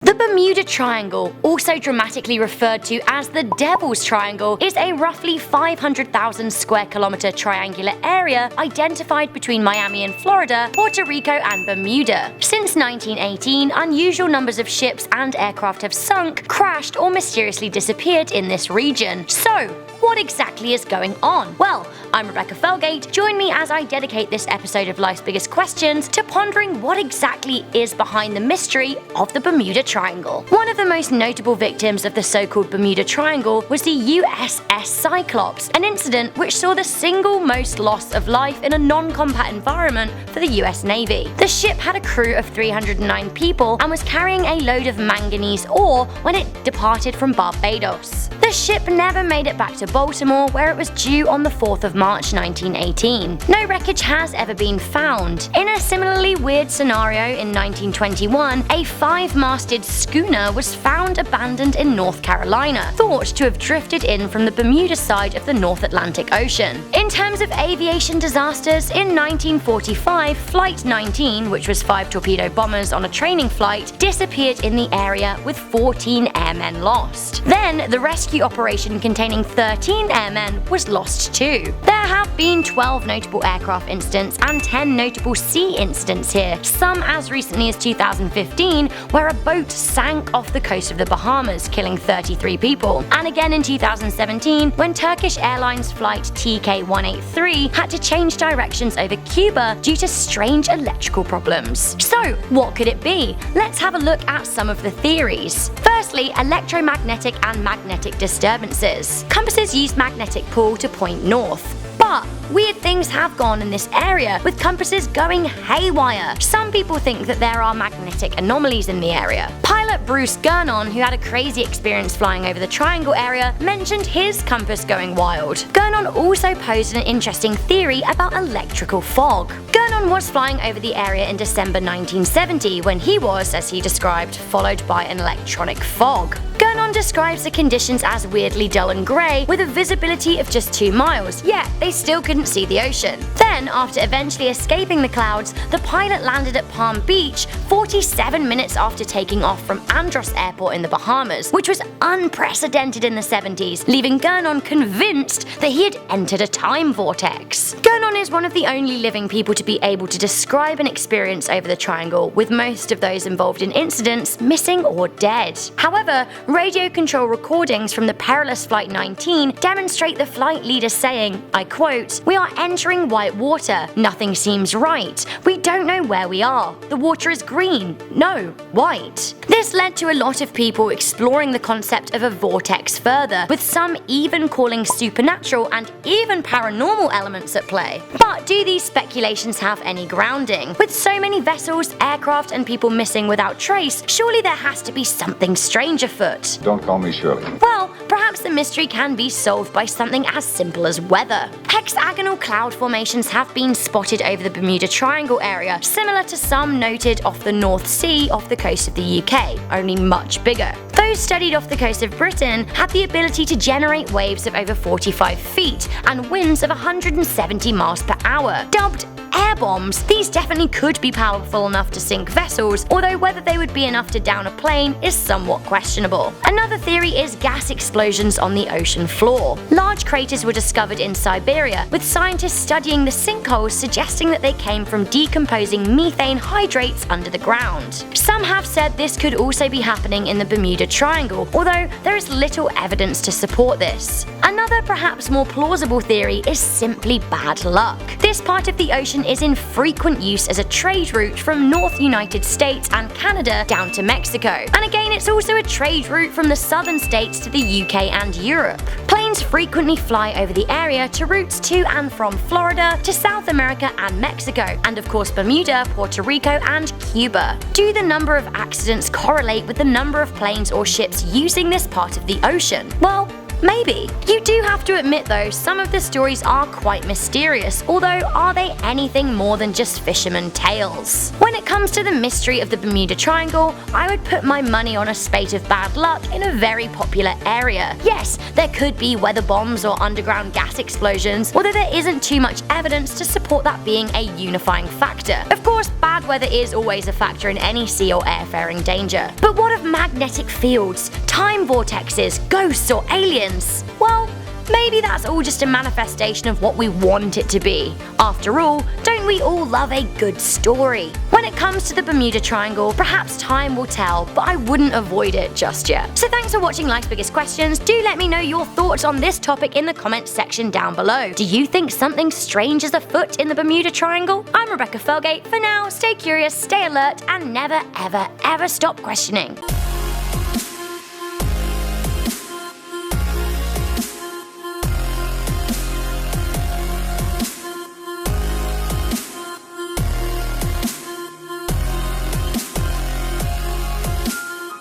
The Bermuda Triangle, also dramatically referred to as the Devil's Triangle, is a roughly 500,000 square kilometer triangular area identified between Miami and Florida, Puerto Rico and Bermuda. Since 1918, unusual numbers of ships and aircraft have sunk, crashed or mysteriously disappeared in this region. So, what exactly is going on? Well, I'm Rebecca Felgate. Join me as I dedicate this episode of Life's Biggest Questions to pondering what exactly is behind the mystery of the Bermuda Triangle. One of the most notable victims of the so-called Bermuda Triangle was the USS Cyclops, an incident which saw the single most loss of life in a non-combat environment for the US Navy. The ship had a crew of 309 people and was carrying a load of manganese ore when it departed from Barbados. The ship never made it back to Baltimore, where it was due on the 4th of March 1918. No wreckage has ever been found. In a similarly weird scenario in 1921, a 5-masted schooner was found abandoned in North Carolina, thought to have drifted in from the Bermuda side of the North Atlantic Ocean. In terms of aviation disasters, in 1945, Flight 19, which was 5 torpedo bombers on a training flight, disappeared in the area with 14 airmen lost. Then, the rescue operation containing 13 airmen was lost too. There have been 12 notable aircraft incidents and 10 notable sea incidents here, some as recently as 2015, where a boat sank off the coast of the Bahamas, killing 33 people, and again in 2017 when Turkish Airlines flight TK-183 had to change directions over Cuba due to strange electrical problems. So, what could it be? Let's have a look at some of the theories. Firstly, electromagnetic and magnetic disturbances. Compasses use magnetic pull to point north. But weird things have gone in this area, with compasses going haywire. Some people think that there are magnetic anomalies in the area. Pilot Bruce Gernon, who had a crazy experience flying over the Triangle area, mentioned his compass going wild. Gernon also posed an interesting theory about electrical fog. Gernon was flying over the area in December 1970 when he was, as he described, followed by an electronic fog. Gernon describes the conditions as weirdly dull and grey, with a visibility of just 2 miles, yet they still couldn't see the ocean. Then, after eventually escaping the clouds, the pilot landed at Palm Beach 47 minutes after taking off from Andros Airport in the Bahamas, which was unprecedented in the 70s, leaving Gernon convinced that he had entered a time vortex. Gernon is one of the only living people to be able to describe an experience over the Triangle, with most of those involved in incidents missing or dead. However, radio control recordings from the perilous Flight 19 demonstrate the flight leader saying, I quote, "We are entering white water. Nothing seems right. We don't know where we are. The water is green. No, white." This led to a lot of people exploring the concept of a vortex further, with some even calling supernatural and even paranormal elements at play. But do these speculations have any grounding? With so many vessels, aircraft, and people missing without trace, surely there has to be something strange afoot. Don't call me Shirley. Well, perhaps the mystery can be solved by something as simple as weather. Hexagonal cloud formations have been spotted over the Bermuda Triangle area, similar to some noted off the North Sea off the coast of the UK, only much bigger. Those studied off the coast of Britain had the ability to generate waves of over 45 feet and winds of 170 miles per hour. Dubbed air bombs, these definitely could be powerful enough to sink vessels, although whether they would be enough to down a plane is somewhat questionable. Another theory is gas explosions on the ocean floor. Large craters were discovered in Siberia, with scientists studying the sinkholes suggesting that they came from decomposing methane hydrates under the ground. Some have said this could also be happening in the Bermuda Triangle, although there is little evidence to support this. Another, perhaps more plausible theory is simply bad luck. This part of the ocean is in frequent use as a trade route from North United States and Canada down to Mexico. And again, it's also a trade route from the southern states to the UK and Europe. Planes frequently fly over the area to routes to and from Florida to South America and Mexico, and of course Bermuda, Puerto Rico, and Cuba. Do the number of accidents correlate with the number of planes or ships using this part of the ocean? Well, Maybe. You do have to admit though, some of the stories are quite mysterious, although are they anything more than just fisherman tales? When it comes to the mystery of the Bermuda Triangle, I would put my money on a spate of bad luck in a very popular area. Yes, there could be weather bombs or underground gas explosions, although there isn't too much evidence to support that being a unifying factor. Of course, bad weather is always a factor in any sea or airfaring danger. But what of magnetic fields, time vortexes, ghosts or aliens? Well, maybe that's all just a manifestation of what we want it to be. After all, don't we all love a good story? When it comes to the Bermuda Triangle, perhaps time will tell, but I wouldn't avoid it just yet. So thanks for watching Life's Biggest Questions. Do let me know your thoughts on this topic in the comments section down below. Do you think something strange is afoot in the Bermuda Triangle? I'm Rebecca Felgate. For now, stay curious, stay alert, and never ever ever stop questioning.